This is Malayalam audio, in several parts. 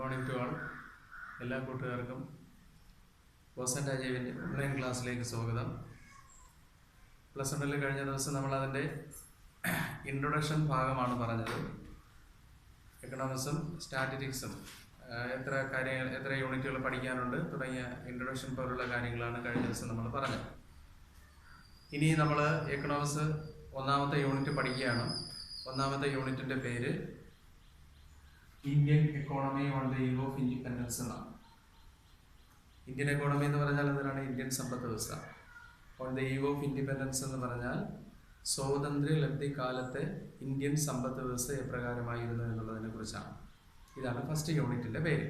മോർണിംഗ് ടു ആൾ. എല്ലാ കൂട്ടുകാർക്കും ബോസൻ രാജീവിൻ്റെ ഓൺലൈൻ ക്ലാസ്സിലേക്ക് സ്വാഗതം. പ്ലസ് വണ്ണിൽ കഴിഞ്ഞ ദിവസം നമ്മളതിൻ്റെ ഇൻട്രൊഡക്ഷൻ ഭാഗമാണ് പറഞ്ഞത്. എക്കണോമിക്സും സ്റ്റാറ്റിസ്റ്റിക്സും എത്ര യൂണിറ്റുകൾ പഠിക്കാനുണ്ട് തുടങ്ങിയ ഇൻട്രൊഡക്ഷൻ പോലുള്ള കാര്യങ്ങളാണ് കഴിഞ്ഞ ദിവസം നമ്മൾ പറഞ്ഞത്. ഇനി നമ്മൾ എക്കണോമിക്സ് ഒന്നാമത്തെ യൂണിറ്റ് പഠിക്കുകയാണ്. ഒന്നാമത്തെ യൂണിറ്റിൻ്റെ പേര് Indian economy on the eve of independence എന്നാണ്. ഇന്ത്യൻ എക്കോണമി എന്ന് പറഞ്ഞാൽ എന്തിനാണ്? ഇന്ത്യൻ സമ്പദ് വ്യവസ്ഥ. On the eve of independence എന്ന് പറഞ്ഞാൽ സ്വാതന്ത്ര്യ ലബ്ധി കാലത്തെ ഇന്ത്യൻ സമ്പദ് വ്യവസ്ഥ എപ്രകാരമായിരുന്നു എന്നുള്ളതിനെ കുറിച്ചാണ്. ഇതാണ് ഫസ്റ്റ് യൂണിറ്റിൻ്റെ പേര്.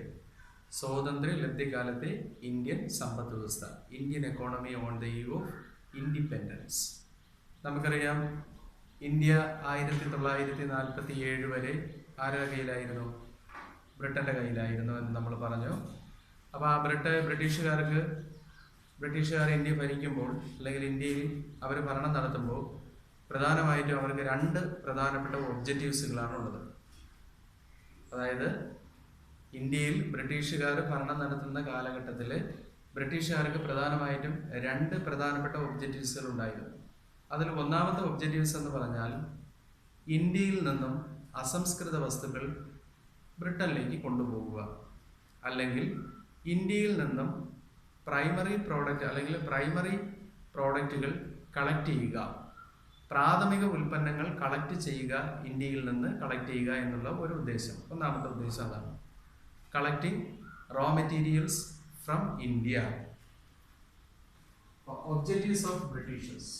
സ്വാതന്ത്ര്യ ലബ്ധി കാലത്തെ ഇന്ത്യൻ സമ്പദ് വ്യവസ്ഥ, Indian economy on the eve of independence. നമുക്കറിയാം, ഇന്ത്യ 1947 വരെ ആരുടെ കയ്യിലായിരുന്നു? ബ്രിട്ടൻ്റെ കയ്യിലായിരുന്നു എന്ന് നമ്മൾ പറഞ്ഞു. അപ്പോൾ ആ ബ്രിട്ടീഷുകാർ ഇന്ത്യ ഭരിക്കുമ്പോൾ, അല്ലെങ്കിൽ ഇന്ത്യയിൽ അവർ ഭരണം നടത്തുമ്പോൾ പ്രധാനമായിട്ടും അവർക്ക് 2 പ്രധാനപ്പെട്ട ഒബ്ജക്റ്റീവ്സുകളാണുള്ളത്. അതായത് ഇന്ത്യയിൽ ബ്രിട്ടീഷുകാർ ഭരണം നടത്തുന്ന കാലഘട്ടത്തിൽ ബ്രിട്ടീഷുകാർക്ക് പ്രധാനമായിട്ടും 2 പ്രധാനപ്പെട്ട ഒബ്ജക്റ്റീവ്സുകൾ ഉണ്ടായിരുന്നു. അതിൽ ഒന്നാമത്തെ ഒബ്ജക്റ്റീവ്സ് എന്ന് പറഞ്ഞാൽ ഇന്ത്യയിൽ നിന്നും അസംസ്കൃത വസ്തുക്കൾ ബ്രിട്ടനിലേക്ക് കൊണ്ടുപോകുക, അല്ലെങ്കിൽ ഇന്ത്യയിൽ നിന്നും പ്രൈമറി പ്രോഡക്റ്റുകൾ കളക്ട് ചെയ്യുക, പ്രാഥമിക ഉൽപ്പന്നങ്ങൾ കളക്ട് ചെയ്യുക, ഇന്ത്യയിൽ നിന്ന് കളക്ട് ചെയ്യുക എന്നുള്ള ഒരു ഉദ്ദേശം. ഒന്നാമത്തെ ഉദ്ദേശം അതാണ്, collecting raw materials from India. Objectives of Britishers.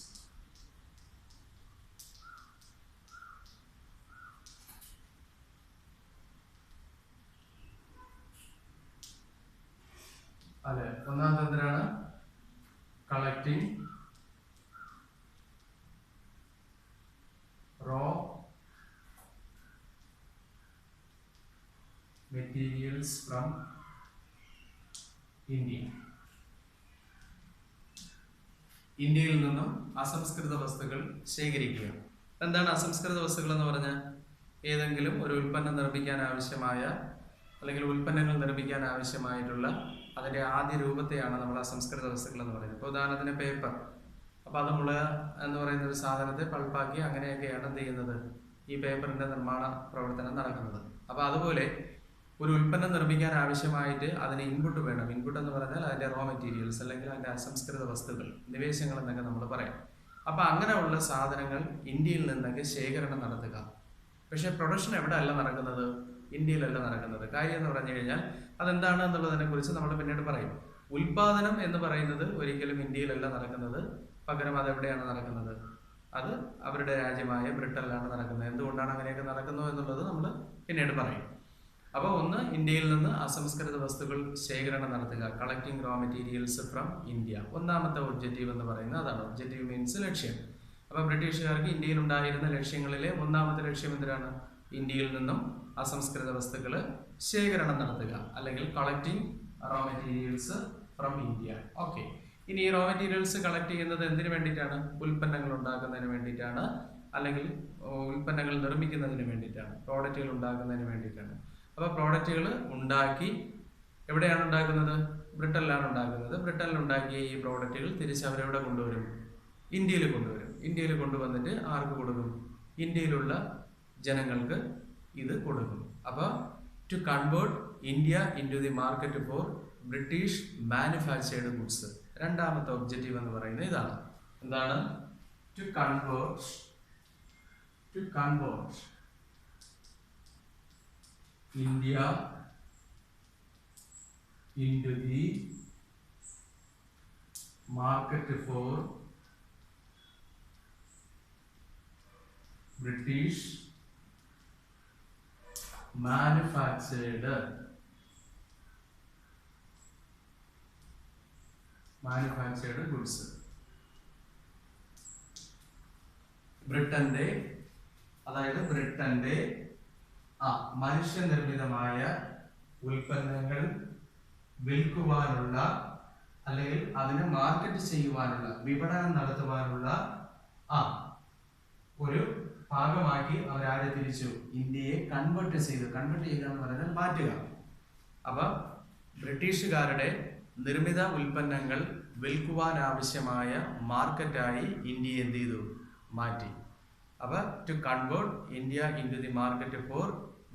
അതെ, ഒന്നാമത്തെ എന്തിനാണ്? Collecting raw materials from India. ഇന്ത്യയിൽ നിന്നും അസംസ്കൃത വസ്തുക്കൾ ശേഖരിക്കുക. എന്താണ് അസംസ്കൃത വസ്തുക്കൾ എന്ന് പറഞ്ഞാൽ? ഏതെങ്കിലും ഒരു ഉൽപ്പന്നം നിർമ്മിക്കാൻ ആവശ്യമായ, അല്ലെങ്കിൽ ഉൽപ്പന്നങ്ങൾ നിർമ്മിക്കാൻ ആവശ്യമായിട്ടുള്ള അതിൻ്റെ ആദ്യ രൂപത്തെയാണ് നമ്മൾ അസംസ്കൃത വസ്തുക്കൾ എന്ന് പറയുന്നത്. ഇപ്പോൾ ഉദാഹരണത്തിന് പേപ്പർ. അപ്പോൾ അത് മുള എന്ന് പറയുന്ന ഒരു സാധനത്തെ പൾപ്പാക്കി അങ്ങനെയൊക്കെയാണ് എന്ത് ചെയ്യുന്നത്? ഈ പേപ്പറിൻ്റെ നിർമ്മാണ പ്രവർത്തനം നടക്കുന്നത്. അപ്പോൾ അതുപോലെ ഒരു ഉൽപ്പന്നം നിർമ്മിക്കാൻ ആവശ്യമായിട്ട് അതിന് ഇൻപുട്ട് വേണം. ഇൻപുട്ട് എന്ന് പറഞ്ഞാൽ അതിൻ്റെ റോ മെറ്റീരിയൽസ്, അല്ലെങ്കിൽ അതിൻ്റെ അസംസ്കൃത വസ്തുക്കൾ, നിവേശങ്ങൾ എന്നൊക്കെ നമ്മൾ പറയാം. അപ്പോൾ അങ്ങനെയുള്ള സാധനങ്ങൾ ഇന്ത്യയിൽ നിന്നൊക്കെ ശേഖരണം നടത്തുക. പക്ഷേ പ്രൊഡക്ഷൻ എവിടെ അല്ല നടക്കുന്നത്? ഇന്ത്യയിലല്ല നടക്കുന്നത്. കാര്യം എന്ന് പറഞ്ഞു കഴിഞ്ഞാൽ അതെന്താണ് എന്നുള്ളതിനെ കുറിച്ച് നമ്മൾ പിന്നീട് പറയും. ഉൽപാദനം എന്ന് പറയുന്നത് ഒരിക്കലും ഇന്ത്യയിലല്ല നടക്കുന്നത്. പകരം അതെവിടെയാണ് നടക്കുന്നത്? അത് അവരുടെ രാജ്യമായ ബ്രിട്ടനിലാണ് നടക്കുന്നത്. എന്തുകൊണ്ടാണ് അങ്ങനെയൊക്കെ നടക്കുന്നത് എന്നുള്ളത് നമ്മൾ പിന്നീട് പറയും. അപ്പോൾ ഒന്ന്, ഇന്ത്യയിൽ നിന്ന് അസംസ്കൃത വസ്തുക്കൾ ശേഖരണം നടത്തുക, collecting raw materials from India. ഒന്നാമത്തെ ഒബ്ജക്റ്റീവ് എന്ന് പറയുന്നത് അതാണ്. ഒബ്ജക്റ്റീവ് മീൻസ് ലക്ഷ്യം. അപ്പോൾ ബ്രിട്ടീഷുകാർക്ക് ഇന്ത്യയിൽ ഉണ്ടായിരുന്ന ലക്ഷ്യങ്ങളിലെ ഒന്നാമത്തെ ലക്ഷ്യം എന്തിനാണ്? ഇന്ത്യയിൽ നിന്നും അസംസ്കൃത വസ്തുക്കൾ ശേഖരണം നടത്തുക, അല്ലെങ്കിൽ collecting raw materials from India. Okay. ഇനി ഈ റോ മെറ്റീരിയൽസ് കളക്ട് ചെയ്യുന്നത് എന്തിനു വേണ്ടിയിട്ടാണ്? ഉൽപ്പന്നങ്ങൾ ഉണ്ടാക്കുന്നതിന് വേണ്ടിയിട്ടാണ്, അല്ലെങ്കിൽ ഉൽപ്പന്നങ്ങൾ നിർമ്മിക്കുന്നതിന് വേണ്ടിയിട്ടാണ്, പ്രോഡക്റ്റുകൾ ഉണ്ടാക്കുന്നതിന് വേണ്ടിയിട്ടാണ്. അപ്പോൾ പ്രോഡക്റ്റുകൾ ഉണ്ടാക്കി എവിടെയാണ് ഉണ്ടാക്കുന്നത്? ബ്രിട്ടനിലാണ് ഉണ്ടാക്കുന്നത്. ബ്രിട്ടനിൽ ഉണ്ടാക്കിയ ഈ പ്രോഡക്റ്റുകൾ തിരിച്ച് അവരെവിടെ കൊണ്ടുവരും? ഇന്ത്യയിൽ കൊണ്ടുവരും. ഇന്ത്യയിൽ കൊണ്ടുവന്നിട്ട് ആർക്ക് കൊടുക്കും? ഇന്ത്യയിലുള്ള ജനങ്ങൾക്ക് ഇത് കൊടുക്കും. അപ്പോൾ to convert India into the market for British manufactured goods. രണ്ടാമത്തെ ഒബ്ജക്റ്റീവ് എന്ന് പറയുന്നത് ഇതാണ്. എന്താണ്? To convert India into the market for British manufactured goods. ബ്രിട്ടന്റെ മനുഷ്യനിർമ്മിതമായ ഉൽപ്പന്നങ്ങൾ വിൽക്കുവാനുള്ള, അല്ലെങ്കിൽ അതിനെ മാർക്കറ്റ് ചെയ്യുവാനുള്ള, വിപണനം നടത്തുവാനുള്ള ഒരു ഭാഗമാക്കി അവരാരെ തിരിച്ചു? ഇന്ത്യയെ കൺവേർട്ട് ചെയ്യുക എന്ന് പറഞ്ഞാൽ മാറ്റുക. അപ്പൊ ബ്രിട്ടീഷുകാരുടെ നിർമ്മിത ഉൽപ്പന്നങ്ങൾ വിൽക്കുവാനാവശ്യമായ മാർക്കറ്റായി ഇന്ത്യയെ എന്ത് ചെയ്തു? മാറ്റി. അപ്പൊ to convert India into the market for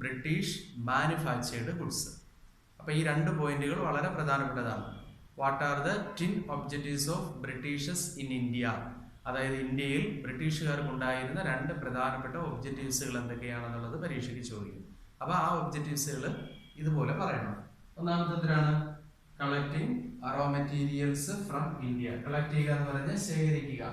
British manufactured goods. അപ്പൊ ഈ രണ്ട് പോയിന്റുകൾ വളരെ പ്രധാനപ്പെട്ടതാണ്. What are the 10 objectives of Britishers in India? അതായത് ഇന്ത്യയിൽ ബ്രിട്ടീഷുകാർക്ക് ഉണ്ടായിരുന്ന രണ്ട് പ്രധാനപ്പെട്ട ഒബ്ജക്റ്റീവ്സുകൾ എന്തൊക്കെയാണെന്നുള്ളത് പരീക്ഷയ്ക്ക് ചോദിക്കും. അപ്പൊ ആ ഒബ്ജക്റ്റീവ്സുകൾ ഇതുപോലെ പറയണം. ഒന്നാമത്തേതിലാണ് collecting raw materials from India. Collect ചെയ്യുക എന്ന് പറഞ്ഞാൽ ശേഖരിക്കുക.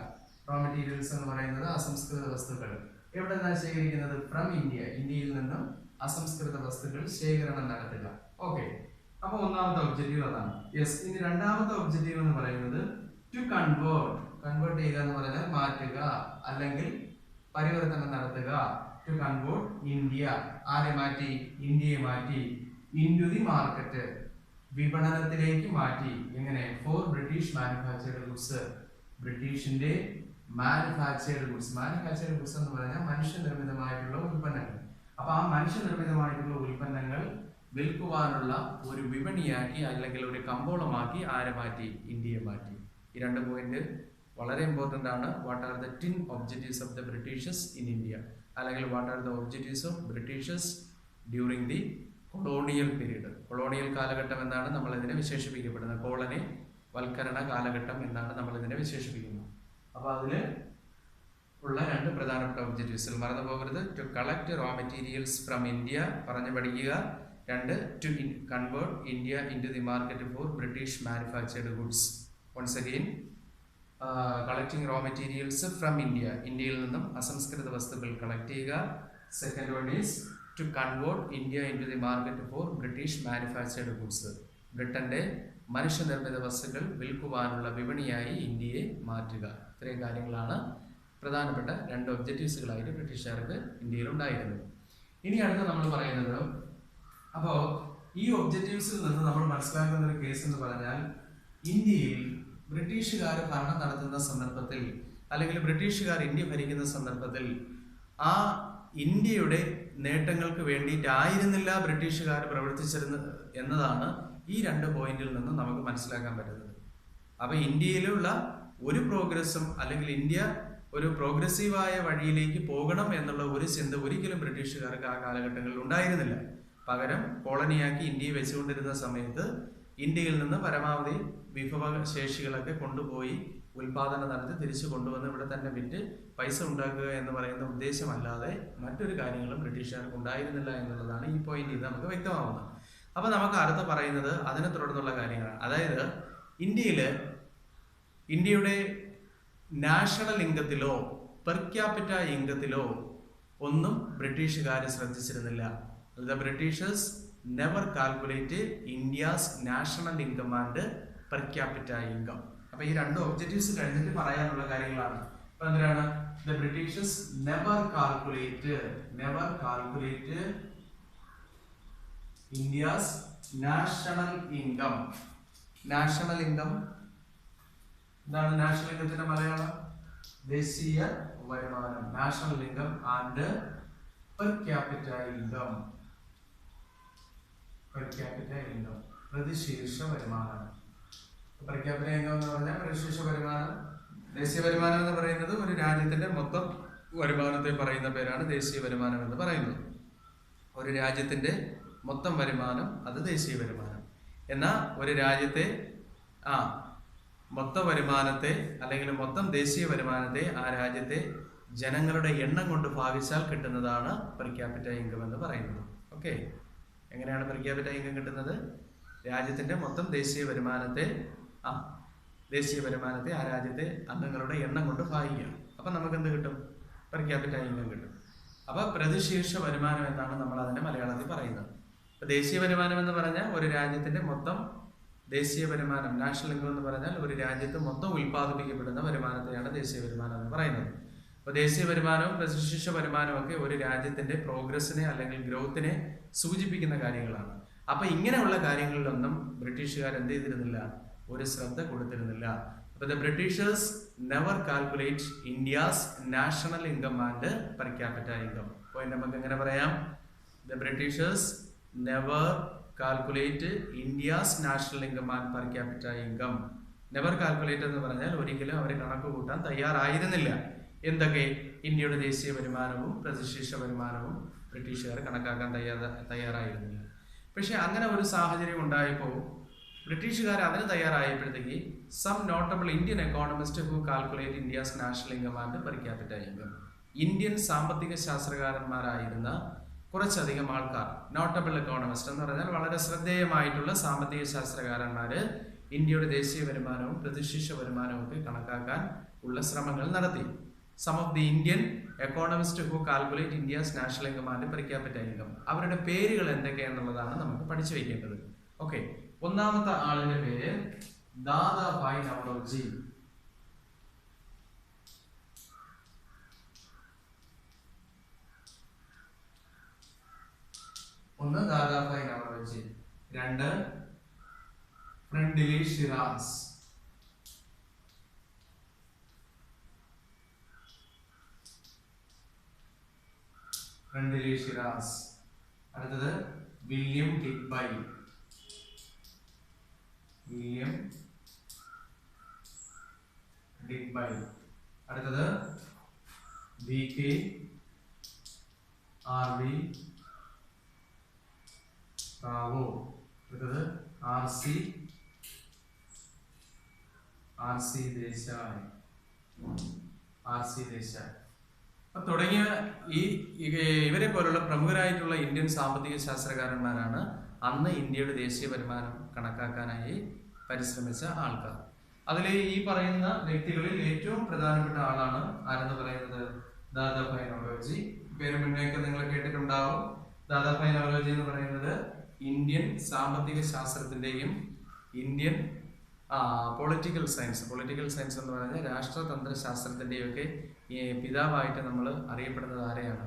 റോ മെറ്റീരിയൽസ് എന്ന് പറയുന്നത് അസംസ്കൃത വസ്തുക്കൾ. എവിടെ നിന്നാണ് ശേഖരിക്കുന്നത്? From India. ഇന്ത്യയിൽ നിന്നും അസംസ്കൃത വസ്തുക്കൾ ശേഖരണം നടത്തുക. ഓക്കെ, അപ്പൊ ഒന്നാമത്തെ ഒബ്ജക്റ്റീവ് അതാണ്. യെസ്. ഇനി രണ്ടാമത്തെ ഒബ്ജക്റ്റീവ് എന്ന് പറയുന്നത് ടു കൺവേർട്ട്. കൺവേർട്ട് ചെയ്യുക എന്ന് പറഞ്ഞാൽ മാറ്റുക അല്ലെങ്കിൽ പരിവർത്തനം നടത്തുക. To convert India. ആരെ മാറ്റി? ഇന്ത്യയെ മാറ്റി. Into the market. വിപണനത്തിലേക്ക് മാറ്റി. എങ്ങനെ? For British manufactured goods. ബ്രിട്ടീഷിന്റെ മാനുഫാക്ചേർഡ് ഗുഡ്സ്. മാനുഫാക്ചേർഡ് ഗുഡ്സ് എന്ന് പറഞ്ഞാൽ മനുഷ്യനിർമ്മിതമായിട്ടുള്ള ഉൽപ്പന്നങ്ങൾ. അപ്പൊ ആ മനുഷ്യനിർമ്മിതമായിട്ടുള്ള ഉൽപ്പന്നങ്ങൾ വിൽക്കുവാനുള്ള ഒരു വിപണിയാക്കി അല്ലെങ്കിൽ ഒരു കമ്പോളമാക്കി ആരെ മാറ്റി? ഇന്ത്യയെ മാറ്റി. ഈ രണ്ട് പോയിന്റ് വളരെ ഇമ്പോർട്ടൻ്റ് ആണ്. What are the 10 objectives of the Britishers in India, അല്ലെങ്കിൽ what are the objectives of Britishers during the colonial period. Colonial കാലഘട്ടം എന്നാണ് നമ്മൾ ഇതിനെ വിശേഷിപ്പിക്കപ്പെടുന്നത്. കോളനി വൽക്കരണ കാലഘട്ടം എന്നാണ് നമ്മൾ ഇതിനെ വിശേഷിപ്പിക്കുന്നത്. അപ്പൊ അതില് ഉള്ള രണ്ട് പ്രധാനപ്പെട്ട ഒബ്ജക്റ്റീവ്സിൽ മറന്നു പോകരുത്. To collect raw materials from India പറഞ്ഞു പഠിക്കുക. രണ്ട്, to convert India into the market for British manufactured goods. Once again, collecting raw materials from India. ഇന്ത്യയിൽ നിന്നും അസംസ്കൃത വസ്തുക്കൾ കളക്ട് ചെയ്യുക. Second one is to convert India into the market for British manufactured goods. ബ്രിട്ടന്റെ മനുഷ്യനിർമ്മിത വസ്തുക്കൾ വിൽക്കുവാനുള്ള വിപണിയായി ഇന്ത്യയെ മാറ്റുക. ഇത്രയും കാര്യങ്ങളാണ് പ്രധാനപ്പെട്ട രണ്ട് ഒബ്ജക്റ്റീവ്സുകളായിട്ട് ബ്രിട്ടീഷുകാർക്ക് ഇന്ത്യയിൽ ഉണ്ടായിരുന്നത്. ഇനി അടുത്ത് നമ്മൾ പറയുന്നത്, അപ്പോൾ ഈ ഒബ്ജക്റ്റീവ്സിൽ നിന്ന് നമ്മൾ മനസ്സിലാക്കുന്ന ഒരു കേസ് എന്ന് പറഞ്ഞാൽ, ഇന്ത്യയിൽ ബ്രിട്ടീഷുകാർ ഭരണം നടത്തുന്ന സന്ദർഭത്തിൽ അല്ലെങ്കിൽ ബ്രിട്ടീഷുകാർ ഇന്ത്യ ഭരിക്കുന്ന സന്ദർഭത്തിൽ ആ ഇന്ത്യയുടെ നേട്ടങ്ങൾക്ക് വേണ്ടിയിട്ടായിരുന്നില്ല ബ്രിട്ടീഷുകാർ പ്രവർത്തിച്ചിരുന്നത് എന്നതാണ് ഈ രണ്ട് പോയിന്റിൽ നിന്ന് നമുക്ക് മനസ്സിലാക്കാൻ പറ്റുന്നത്. അപ്പൊ ഇന്ത്യയിലുള്ള ഒരു പ്രോഗ്രസ്സും അല്ലെങ്കിൽ ഇന്ത്യ ഒരു പ്രോഗ്രസീവായ വഴിയിലേക്ക് പോകണം എന്നുള്ള ഒരു ചിന്ത ഒരിക്കലും ബ്രിട്ടീഷുകാർക്ക് ആ കാലഘട്ടങ്ങളിൽ ഉണ്ടായിരുന്നില്ല. പകരം കോളനിയാക്കി ഇന്ത്യയെ വെച്ചുകൊണ്ടിരുന്ന സമയത്ത് ഇന്ത്യയിൽ നിന്ന് പരമാവധി വിഭവശേഷികളൊക്കെ കൊണ്ടുപോയി ഉൽപാദനം നടത്തി തിരിച്ചു കൊണ്ടുവന്ന് ഇവിടെ തന്നെ വിറ്റ് പൈസ ഉണ്ടാക്കുക എന്ന് പറയുന്ന ഉദ്ദേശമല്ലാതെ മറ്റൊരു കാര്യങ്ങളും ബ്രിട്ടീഷുകാർക്ക് ഉണ്ടായിരുന്നില്ല എന്നുള്ളതാണ് ഈ പോയിന്റ് ഇത് നമുക്ക് വ്യക്തമാവുന്നത്. അപ്പൊ നമുക്ക് അടുത്ത് പറയുന്നത് അതിനെ തുടർന്നുള്ള കാര്യങ്ങളാണ്. അതായത് ഇന്ത്യയുടെ നാഷണൽ ഇൻകത്തിലോ പെർ ക്യാപിറ്റ ഇൻകത്തിലോ ഒന്നും ബ്രിട്ടീഷുകാർ ശ്രദ്ധിച്ചിരുന്നില്ല. The Britishers never calculate India's national income and per capita income. അപ്പൊ ഈ രണ്ട് ഒബ്ജക്റ്റീവ്സ് കഴിഞ്ഞിട്ട് പറയാനുള്ള കാര്യങ്ങളാണ്. അപ്പൊ എന്തിനാണ്? The Britishers never calculate India's national income. National income എന്താണ്? നാഷണൽ ഇൻകത്തിന്റെ മലയാളം ദേശീയ വരുമാനം. National income and per capita income. പ്രതിശീർഷ വരുമാനം. പെർ ക്യാപിറ്റ ഇൻകം എന്ന് പറഞ്ഞാൽ പ്രതിശീർഷ വരുമാനം. ദേശീയ വരുമാനം എന്ന് പറയുന്നത് ഒരു രാജ്യത്തിന്റെ മൊത്തം വരുമാനത്തെ പറയുന്ന പേരാണ് ദേശീയ വരുമാനം എന്ന് പറയുന്നത്. ഒരു രാജ്യത്തിന്റെ മൊത്തം വരുമാനം അത് ദേശീയ വരുമാനം. എന്നാൽ ഒരു രാജ്യത്തെ മൊത്തം വരുമാനത്തെ അല്ലെങ്കിൽ മൊത്തം ദേശീയ വരുമാനത്തെ ആ രാജ്യത്തെ ജനങ്ങളുടെ എണ്ണം കൊണ്ട് ഭാഗിച്ചാൽ കിട്ടുന്നതാണ് പെർ ക്യാപിറ്റ ഇൻകം എന്ന് പറയുന്നത്. ഓക്കെ, എങ്ങനെയാണ് പെർ ക്യാപിറ്റ ഇൻകം കിട്ടുന്നത്? രാജ്യത്തിന്റെ മൊത്തം ദേശീയ വരുമാനത്തെ ആ രാജ്യത്തെ അംഗങ്ങളുടെ എണ്ണം കൊണ്ട് ഭാഗിക്കുക. അപ്പൊ നമുക്ക് എന്ത് കിട്ടും? പെർ ക്യാപിറ്റ ഇൻകം കിട്ടും. അപ്പൊ പ്രതിശീർഷ വരുമാനം എന്നാണ് നമ്മൾ അതിന്റെ മലയാളത്തിൽ പറയുന്നത്. അപ്പൊ ദേശീയ വരുമാനം എന്ന് പറഞ്ഞാൽ ഒരു രാജ്യത്തിന്റെ മൊത്തം ദേശീയ വരുമാനം, നാഷണൽ ഇൻകം എന്ന് പറഞ്ഞാൽ ഒരു രാജ്യത്ത് മൊത്തം ഉൽപ്പാദിപ്പിക്കപ്പെടുന്ന വരുമാനത്തെയാണ് ദേശീയ വരുമാനം എന്ന് പറയുന്നത്. അപ്പൊ ദേശീയ വരുമാനവും പ്രതിശീർഷ വരുമാനവും ഒക്കെ ഒരു രാജ്യത്തിന്റെ പ്രോഗ്രസിനെ അല്ലെങ്കിൽ ഗ്രോത്തിനെ സൂചിപ്പിക്കുന്ന കാര്യങ്ങളാണ്. അപ്പൊ ഇങ്ങനെയുള്ള കാര്യങ്ങളിലൊന്നും ബ്രിട്ടീഷുകാർ എന്ത് ചെയ്തിരുന്നില്ല? ഒരു ശ്രദ്ധ കൊടുത്തിരുന്നില്ല. അപ്പൊ the Britishers never calculate India's national income and per capita income. Point നമുക്ക് എങ്ങനെ പറയാം? The Britishers never calculate India's national income and per capita income. Never calculate എന്ന് പറഞ്ഞാൽ ഒരിക്കലും അവർ കണക്ക് കൂട്ടാൻ തയ്യാറായിരുന്നില്ല. എന്തൊക്കെ? ഇന്ത്യയുടെ ദേശീയ വരുമാനവും പ്രതിശീർഷ വരുമാനവും ബ്രിട്ടീഷുകാർ കണക്കാക്കാൻ തയ്യാറായിരുന്നില്ല. പക്ഷെ അങ്ങനെ ഒരു സാഹചര്യം ഉണ്ടായപ്പോൾ ബ്രിട്ടീഷുകാർ അതിന് തയ്യാറായപ്പോഴത്തേക്ക് some notable Indian economist who calculate India's national income and per capita income. Indian സാമ്പത്തിക ശാസ്ത്രകാരന്മാരായിരുന്ന കുറച്ചധികം ആൾക്കാർ, നോട്ടബിൾ എക്കോണമിസ്റ്റ് എന്ന് പറഞ്ഞാൽ വളരെ ശ്രദ്ധേയമായിട്ടുള്ള സാമ്പത്തിക ശാസ്ത്രകാരന്മാര് ഇന്ത്യയുടെ ദേശീയ വരുമാനവും പ്രതിശീർഷ വരുമാനവും ഒക്കെ കണക്കാക്കാൻ ഉള്ള ശ്രമങ്ങൾ നടത്തി. Some of the Indian economist who calculate India's national income and per capita income. അവരുടെ പേരുകൾ എന്തൊക്കെയാണെന്നുള്ളതാണ് നമുക്ക് പഠിച്ചു വയ്ക്കേണ്ടത്. ഓക്കെ, ഒന്നാമത്തെ ആളിന്റെ പേര് ദാദാഭായ് നവറോജി. ഒന്ന് ദാദാഭായ് നവറോജി, രണ്ട് ഫ്രണ്ട്ലി ഷിറാസ്, അടുത്തത് വില്യം ഡിഗ്ബൈ, അടുത്തത് VK RV റാവോ, അടുത്തത് RC ദേശായി. തുടങ്ങിയ ഇവരെ പോലുള്ള പ്രമുഖരായിട്ടുള്ള ഇന്ത്യൻ സാമ്പത്തിക ശാസ്ത്രകാരന്മാരാണ് അന്ന് ഇന്ത്യയുടെ ദേശീയ വരുമാനം കണക്കാക്കാനായി പരിശ്രമിച്ച ആൾക്കാർ. അതിൽ ഈ പറയുന്ന വ്യക്തികളിൽ ഏറ്റവും പ്രധാനപ്പെട്ട ആളാണ് ആരെന്ന് പറയുന്നത് ദാദാഭായ് നവറോജി. പേര് മുന്നേക്ക് നിങ്ങൾ കേട്ടിട്ടുണ്ടാവും. ദാദാഭായ് നവറോജി എന്ന് പറയുന്നത് ഇന്ത്യൻ സാമ്പത്തിക ശാസ്ത്രത്തിന്റെയും ഇന്ത്യൻ പൊളിറ്റിക്കൽ സയൻസ് എന്ന് പറഞ്ഞാൽ രാഷ്ട്രതന്ത്ര ശാസ്ത്രത്തിന്റെയും ഒക്കെ പിതാവായിട്ട് നമ്മൾ അറിയപ്പെടുന്നത് ആരെയാണ്?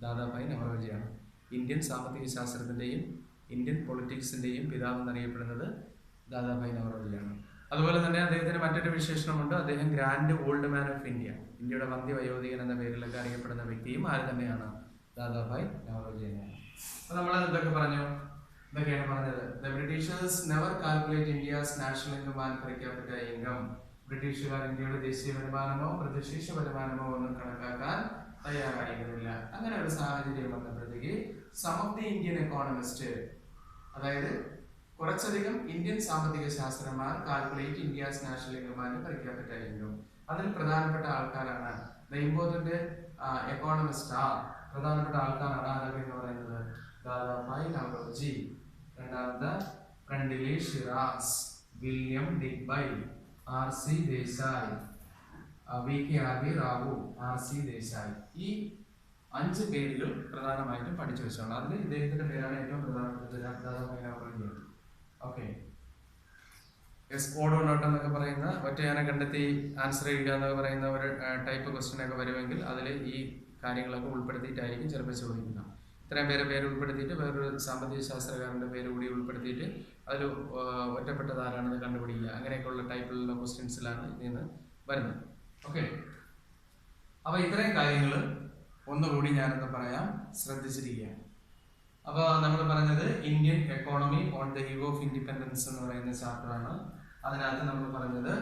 ദാദാഭായ് നവറോജിയാണ്. ഇന്ത്യൻ സാമ്പത്തിക ശാസ്ത്രത്തിന്റെയും ഇന്ത്യൻ പൊളിറ്റിക്സിന്റെയും പിതാവ് എന്നറിയപ്പെടുന്നത് ദാദാഭായ് നവറോജിയാണ്. അതുപോലെ തന്നെ അദ്ദേഹത്തിന് മറ്റൊരു വിശേഷണമുണ്ട്. അദ്ദേഹം grand old man of India, ഇന്ത്യയുടെ വന്ധ്യവയോധികൻ എന്ന പേരിലൊക്കെ അറിയപ്പെടുന്ന വ്യക്തിയും ആര് തന്നെയാണ്? ദാദാഭായ് നവറോജി തന്നെയാണ്. അപ്പൊ നമ്മൾ എന്തൊക്കെ പറഞ്ഞു? ഇതൊക്കെയാണ് പറഞ്ഞത്. The Britishers never calculate India's national income and per capita income. ബ്രിട്ടീഷുകാർ ഇന്ത്യയുടെ ദേശീയ വരുമാനമോ പ്രതിശീർഷ വരുമാനമോ ഒന്നും കണക്കാക്കാൻ തയ്യാറായിരുന്നില്ല. അങ്ങനെ ഒരു സാഹചര്യം വന്നപ്പോഴത്തേക്ക് some of the Indian economist, അതായത് കുറച്ചധികം ഇന്ത്യൻ സാമ്പത്തിക ശാസ്ത്രജ്ഞന്മാർ calculate India's national income and per capita income. അതിൽ പ്രധാനപ്പെട്ട ആൾക്കാരാണ് ദ ഇമ്പോർട്ടന്റ് എക്കോണമിസ്റ്റ് പ്രധാനപ്പെട്ട ആൾക്കാരാണ് ആരൊക്കെ എന്ന് പറയുന്നത്? ദാദാഭായ് നവറോജി, രണ്ടാമത്തെ Findlay Shirras, William Digby, RC Desai, VK RV Rao, RC Desai. ഈ 5 പേരുകൾ പ്രധാനമായിട്ടും പഠിച്ചു വെച്ചാണ്. അതിൽ ഇദ്ദേഹത്തിന്റെ പേരാണ് ഏറ്റവും പ്രധാനപ്പെട്ടത്, ദാദാഭായ് നവറോജി. ഓക്കെ, ഓടോ നോട്ട് എന്നൊക്കെ പറയുന്ന ഒറ്റയാനെ കണ്ടെത്തി ആൻസർ ചെയ്യുക എന്നൊക്കെ പറയുന്ന ഒരു ടൈപ്പ് ക്വസ്റ്റ്യൻ ഒക്കെ വരുമെങ്കിൽ അതിൽ ഈ കാര്യങ്ങളൊക്കെ ഉൾപ്പെടുത്തിയിട്ടായിരിക്കും ചിലപ്പോൾ ചോദിക്കുന്നത്. ഇത്രയും പേര് ഉൾപ്പെടുത്തിയിട്ട് വേറൊരു സാമ്പത്തിക ശാസ്ത്രകാരന്റെ പേര് കൂടി ഉൾപ്പെടുത്തിയിട്ട് അതിൽ ഒറ്റപ്പെട്ടത് ആരാണെന്ന് കണ്ടുപിടിക്കുക. അങ്ങനെയൊക്കെയുള്ള ടൈപ്പിലുള്ള ക്വസ്റ്റ്യൻസിലാണ് ഇതിന് വരുന്നത്. ഓക്കെ, അപ്പൊ ഇത്രയും കാര്യങ്ങൾ ഒന്നുകൂടി ഞാനൊന്ന് പറയാം, ശ്രദ്ധിച്ചിരിക്കുക. അപ്പൊ നമ്മൾ പറഞ്ഞത് Indian economy on the eve of independence എന്ന് പറയുന്ന ചാപ്റ്ററാണ്. അതിനകത്ത് നമ്മൾ പറഞ്ഞത്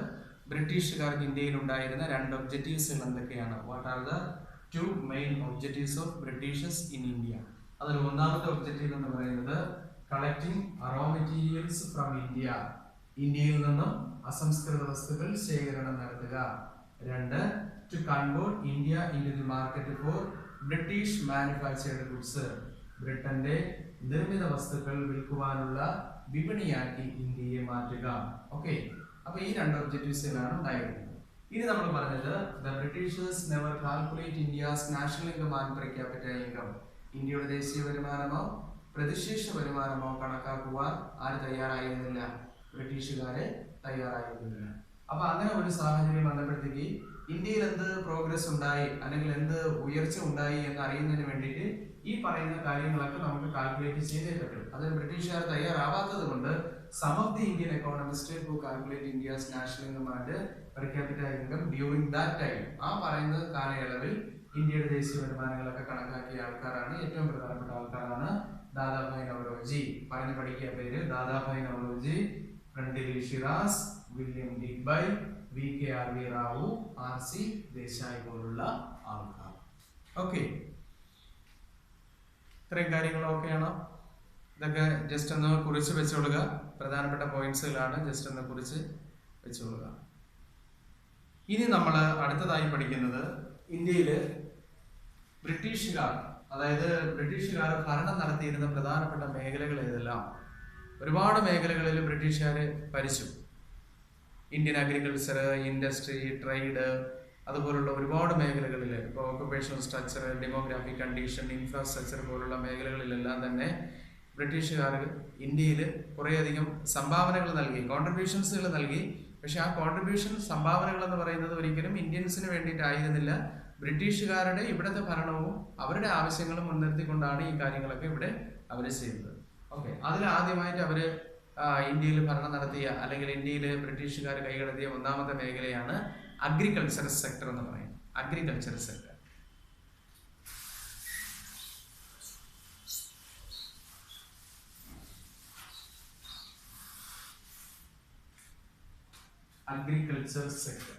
ബ്രിട്ടീഷുകാർക്ക് ഇന്ത്യയിൽ ഉണ്ടായിരുന്ന 2 ഒബ്ജക്റ്റീവ്സുകൾ എന്തൊക്കെയാണ്? What are the 2 main objectives of Britishers in India? അതിൽ ഒന്നാമത്തെ ഒബ്ജക്റ്റീവ് എന്ന് പറയുന്നത് collecting raw materials from India, ഇന്ത്യയിൽ നിന്നും അസംസ്കൃത വസ്തുക്കൾ ശേഖരണം നടത്തുക. 2, to convert India into the market for British manufactured goods, ബ്രിട്ടന്റെ നിർമ്മിത വസ്തുക്കൾ വിൽക്കുവാനുള്ള വിപണിയാക്കി ഇന്ത്യയെ മാറ്റുക. ഓക്കെ, അപ്പൊ ഈ 2 ഒബ്ജക്റ്റീവ്സിലാണ് ഉണ്ടായിരുന്നത്. ഇനി നമ്മൾ പറഞ്ഞത് the Britishers never calculate India's national income and per capita income. ഇന്ത്യയുടെ ദേശീയ വരുമാനമോ പ്രതിശീർഷ വരുമാനമോ കണക്കാക്കുവാൻ ആര് തയ്യാറായിരുന്നില്ല? ബ്രിട്ടീഷുകാരെ തയ്യാറായിരുന്നില്ല. അപ്പൊ അങ്ങനെ ഒരു സാഹചര്യം വന്നപ്പോഴത്തേക്ക് ഇന്ത്യയിൽ എന്ത് പ്രോഗ്രസ് ഉണ്ടായി അല്ലെങ്കിൽ എന്ത് ഉയർച്ച ഉണ്ടായി എന്ന് അറിയുന്നതിന് വേണ്ടിയിട്ട് ഈ പറയുന്ന കാര്യങ്ങളൊക്കെ നമുക്ക് കാൽക്കുലേറ്റ് ചെയ്തേ പറ്റും. അതിന് ബ്രിട്ടീഷുകാർ തയ്യാറാവാത്തത് കൊണ്ട് some of the Indian economist who calculate India's national income and per capita income during that time, ആ പറയുന്ന കാലയളവിൽ ഇന്ത്യയുടെ ദേശീയ വരുമാനങ്ങളൊക്കെ കണക്കാക്കിയ ആൾക്കാരാണ് ഏറ്റവും പ്രധാനപ്പെട്ട ആൾക്കാരാണ് ദാദാഭായ് നവറോജി. നവറോജി. പറഞ്ഞ് പഠിക്കുക പേര്. Dadabhai Naoroji, Findlay Shirras, William Digby, VKRV Rao, RC Desai പോലുള്ള ആൾക്കാർ. ഓക്കെ, ഇത്രയും കാര്യങ്ങളൊക്കെയാണോ? ഇതൊക്കെ ജസ്റ്റ് ഒന്ന് കുറിച്ച് വെച്ചോളുക. പ്രധാനപ്പെട്ട പോയിന്റ്സുകളാണ്, ജസ്റ്റ് ഒന്ന് കുറിച്ച് വെച്ചോളുക. ഇനി നമ്മൾ അടുത്തതായി പഠിക്കുന്നത് ഇന്ത്യയിൽ ബ്രിട്ടീഷുകാർ, അതായത് ബ്രിട്ടീഷുകാർ ഭരണം നടത്തിയിരുന്ന പ്രധാനപ്പെട്ട മേഖലകൾ ഏതെല്ലാം. ഒരുപാട് മേഖലകളിൽ ബ്രിട്ടീഷുകാർ ഭരിച്ചു. ഇന്ത്യൻ അഗ്രികൾച്ചർ, ഇൻഡസ്ട്രി, ട്രേഡ്, അതുപോലുള്ള ഒരുപാട് മേഖലകളിൽ, ഇപ്പോൾ occupational structure, demographic condition, infrastructure പോലുള്ള മേഖലകളിലെല്ലാം തന്നെ ബ്രിട്ടീഷുകാർ ഇന്ത്യയിൽ കുറേയധികം സംഭാവനകൾ നൽകി, കോൺട്രിബ്യൂഷൻസുകൾ നൽകി. പക്ഷെ ആ കോൺട്രിബ്യൂഷൻ, സംഭാവനകൾ എന്ന് പറയുന്നത് ഒരിക്കലും ഇന്ത്യൻസിന് വേണ്ടിയിട്ടായിരുന്നില്ല. ബ്രിട്ടീഷുകാരുടെ ഇവിടുത്തെ ഭരണവും അവരുടെ ആവശ്യങ്ങളും മുൻനിർത്തിക്കൊണ്ടാണ് ഈ കാര്യങ്ങളൊക്കെ ഇവിടെ അവർ ചെയ്യുന്നത്. ഓക്കെ, അതിൽ ആദ്യമായിട്ട് അവർ ഇന്ത്യയിൽ ഭരണം നടത്തിയ, അല്ലെങ്കിൽ ഇന്ത്യയിൽ ബ്രിട്ടീഷുകാർ കൈകടത്തിയ ഒന്നാമത്തെ മേഖലയാണ് അഗ്രികൾച്ചറൽ സെക്ടർ എന്ന് പറയുന്നത്. Agricultural sector, agriculture sector.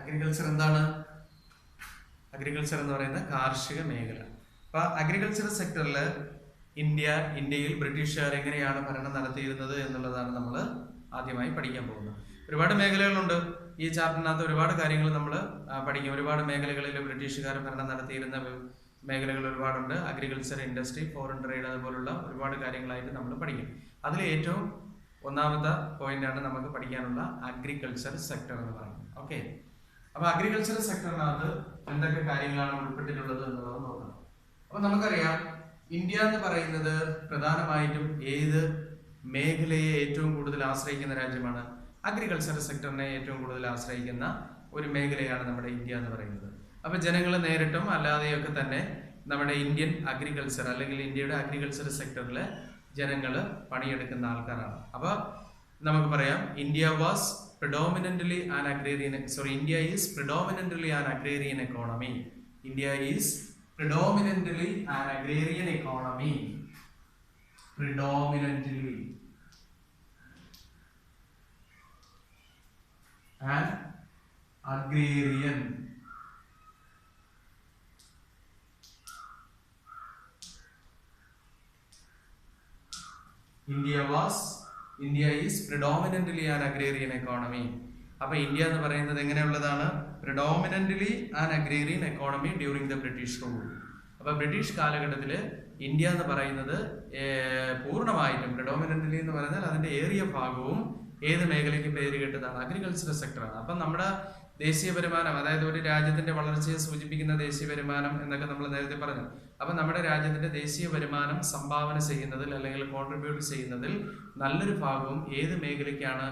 Agriculture എന്താണ്? അഗ്രികൾച്ചർ എന്ന് പറയുന്നത് കാർഷിക മേഖല. അപ്പൊ അഗ്രികൾച്ചർ സെക്ടറിൽ ഇന്ത്യയിൽ ബ്രിട്ടീഷുകാർ എങ്ങനെയാണ് ഭരണം നടത്തിയിരുന്നത് എന്നുള്ളതാണ് നമ്മൾ ആദ്യമായി പഠിക്കാൻ പോകുന്നത്. ഒരുപാട് മേഖലകളുണ്ട് ഈ ചാപ്റ്ററിനകത്ത്, ഒരുപാട് കാര്യങ്ങൾ നമ്മൾ പഠിക്കും. ഒരുപാട് മേഖലകളിൽ ബ്രിട്ടീഷുകാർ ഭരണം നടത്തിയിരുന്ന മേഖലകൾ ഒരുപാടുണ്ട്. അഗ്രികൾച്ചർ, ഇൻഡസ്ട്രി, ഫോറിൻ ട്രേഡ്, അതുപോലുള്ള ഒരുപാട് കാര്യങ്ങളായിട്ട് നമ്മൾ പഠിക്കും. അതിൽ ഏറ്റവും ഒന്നാമത്തെ പോയിന്റാണ് നമുക്ക് പഠിക്കാനുള്ള അഗ്രികൾച്ചർ സെക്ടർ എന്ന് പറയുന്നത്. ഓക്കെ, അപ്പൊ അഗ്രികൾച്ചർ സെക്ടറിനകത്ത് എന്തൊക്കെ കാര്യങ്ങളാണ് ഉൾപ്പെട്ടിട്ടുള്ളത് എന്നുള്ളത് നോക്കണം. അപ്പൊ നമുക്കറിയാം, ഇന്ത്യ എന്ന് പറയുന്നത് പ്രധാനമായിട്ടും ഏത് മേഖലയെ ഏറ്റവും കൂടുതൽ ആശ്രയിക്കുന്ന രാജ്യമാണ്? അഗ്രികൾച്ചർ സെക്ടറിനെ ഏറ്റവും കൂടുതൽ ആശ്രയിക്കുന്ന ഒരു മേഖലയാണ് നമ്മുടെ ഇന്ത്യ എന്ന് പറയുന്നത്. അപ്പൊ ജനങ്ങൾ നേരിട്ടും അല്ലാതെയൊക്കെ തന്നെ നമ്മുടെ ഇന്ത്യൻ അഗ്രികൾച്ചർ, അല്ലെങ്കിൽ ഇന്ത്യയുടെ അഗ്രികൾച്ചർ സെക്ടറിൽ ജനങ്ങൾ പണിയെടുക്കുന്ന ആൾക്കാരാണ്. അപ്പൊ നമുക്ക് പറയാം, India is predominantly an agrarian economy. India is predominantly an agrarian economy. Predominantly an agrarian India is predominantly an agrarian economy. അപ്പൊ ഇന്ത്യ എന്ന് പറയുന്നത് എങ്ങനെയുള്ളതാണ്? predominantly an agrarian economy during the British rule. അപ്പൊ ബ്രിട്ടീഷ് കാലഘട്ടത്തിൽ ഇന്ത്യ എന്ന് പറയുന്നത് പൂർണ്ണമായിട്ടും, predominantly എന്ന് പറഞ്ഞാൽ അതിന്റെ ഏറിയ ഭാഗവും ഏത് മേഖലയ്ക്ക് പേര് കേട്ടതാണ്? അഗ്രികൾച്ചറൽ സെക്ടറാണ്. അപ്പം നമ്മുടെ ദേശീയ വരുമാനം, അതായത് ഒരു രാജ്യത്തിന്റെ വളർച്ചയെ സൂചിപ്പിക്കുന്ന ദേശീയ വരുമാനം എന്നൊക്കെ നമ്മൾ നേരത്തെ പറഞ്ഞു. അപ്പൊ നമ്മുടെ രാജ്യത്തിന്റെ ദേശീയ വരുമാനം സംഭാവന ചെയ്യുന്നതിൽ, അല്ലെങ്കിൽ കോൺട്രിബ്യൂട്ട് ചെയ്യുന്നതിൽ നല്ലൊരു ഭാഗവും ഏത് മേഖലയ്ക്കാണ്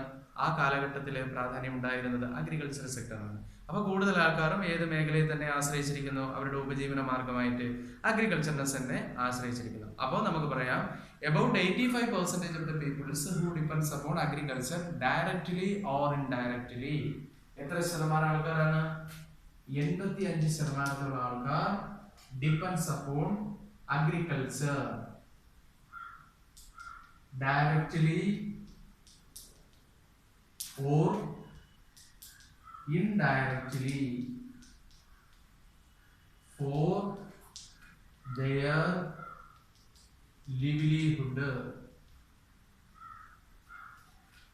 ആ കാലഘട്ടത്തിൽ പ്രാധാന്യം ഉണ്ടായിരുന്നത്? അഗ്രികൾച്ചറൽ സെക്ടറാണ്. അപ്പൊ കൂടുതൽ ആൾക്കാരും ഏത് മേഖലയെ തന്നെ ആശ്രയിച്ചിരിക്കുന്നു? അവരുടെ ഉപജീവന മാർഗമായിട്ട് അഗ്രികൾച്ചറിനെ തന്നെ ആശ്രയിച്ചിരിക്കുന്നു. അപ്പോൾ നമുക്ക് പറയാം, about 85% of the peoples who depends upon agriculture directly or indirectly. എത്ര ശതമാനം ആൾക്കാരാണ്? 85% ആൾക്കാർ depends upon agriculture directly or indirectly for their livelihood.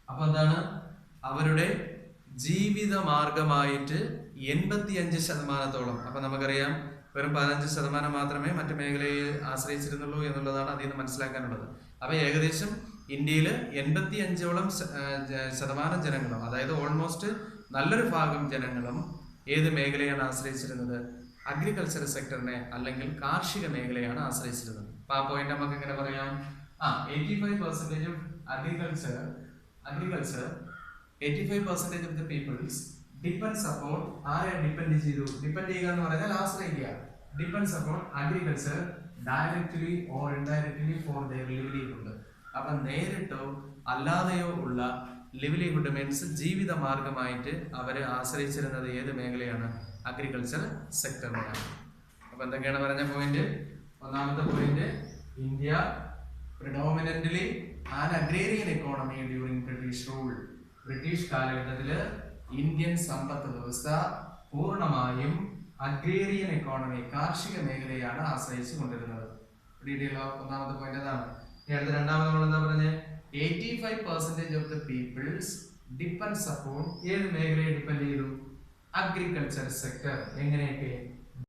അപ്പൊ എന്താണ്? അവരുടെ ജീവിത മാർഗമായിട്ട് 85%. അപ്പൊ നമുക്കറിയാം, വെറും 15% മാത്രമേ മറ്റു മേഖലയെ ആശ്രയിച്ചിരുന്നുള്ളൂ എന്നുള്ളതാണ് അതിൽ നിന്ന് മനസ്സിലാക്കാനുള്ളത്. അപ്പൊ ഏകദേശം ഇന്ത്യയിൽ 85% ജനങ്ങളും, അതായത് ഓൾമോസ്റ്റ് നല്ലൊരു ഭാഗം ജനങ്ങളും ഏത് മേഖലയാണ് ആശ്രയിച്ചിരുന്നത്? അഗ്രികൾച്ചറൽ സെക്ടറിനെ, അല്ലെങ്കിൽ കാർഷിക മേഖലയാണ് ആശ്രയിച്ചിരുന്നത്. അപ്പൊ ആ പോയിന്റ് നമുക്ക് എങ്ങനെ പറയാം? 85% of agriculture 85% of the peoples depends upon, ആരെ ഡിപ്പെൻഡ് ചെയ്തു? ഡിപ്പെൻഡ് ചെയ്യുക എന്ന് പറഞ്ഞാൽ ആശ്രയിക്കുക. Depends upon agriculture directly or indirectly for their livelihood. അപ്പൊ നേരിട്ടോ അല്ലാതെയോ ഉള്ള ലിവ്ലിഹുഡ് മീൻസ് ജീവിത മാർഗമായിട്ട് അവർ ആശ്രയിച്ചിരുന്നത് ഏത് മേഖലയാണ്? അഗ്രികൾച്ചർ സെക്ടറിനെയാണ്. അപ്പൊ എന്തൊക്കെയാണ് പറഞ്ഞ പോയിന്റ്? ഒന്നാമത്തെ point, India predominantly an agrarian economy during British rule. British കാലഘട്ടത്തില് ഇന്ത്യൻ സമ്പദ് വ്യവസ്ഥ പൂർണ്ണമായും അഗ്രേറിയൻ എക്കോണമി, കാർഷിക മേഖലയാണ് ആശ്രയിച്ചു കൊണ്ടിരുന്നത്. ഒന്നാമത്തെ പോയിന്റ് അതാണ്. അടുത്ത രണ്ടാമത് നമ്മൾ എന്താ പറഞ്ഞത്? 85% of the peoples depends upon ഏത് മേഖലയെ ഡിപ്പെൻഡ് ചെയ്തു? Agriculture sector. എങ്ങനെയൊക്കെ?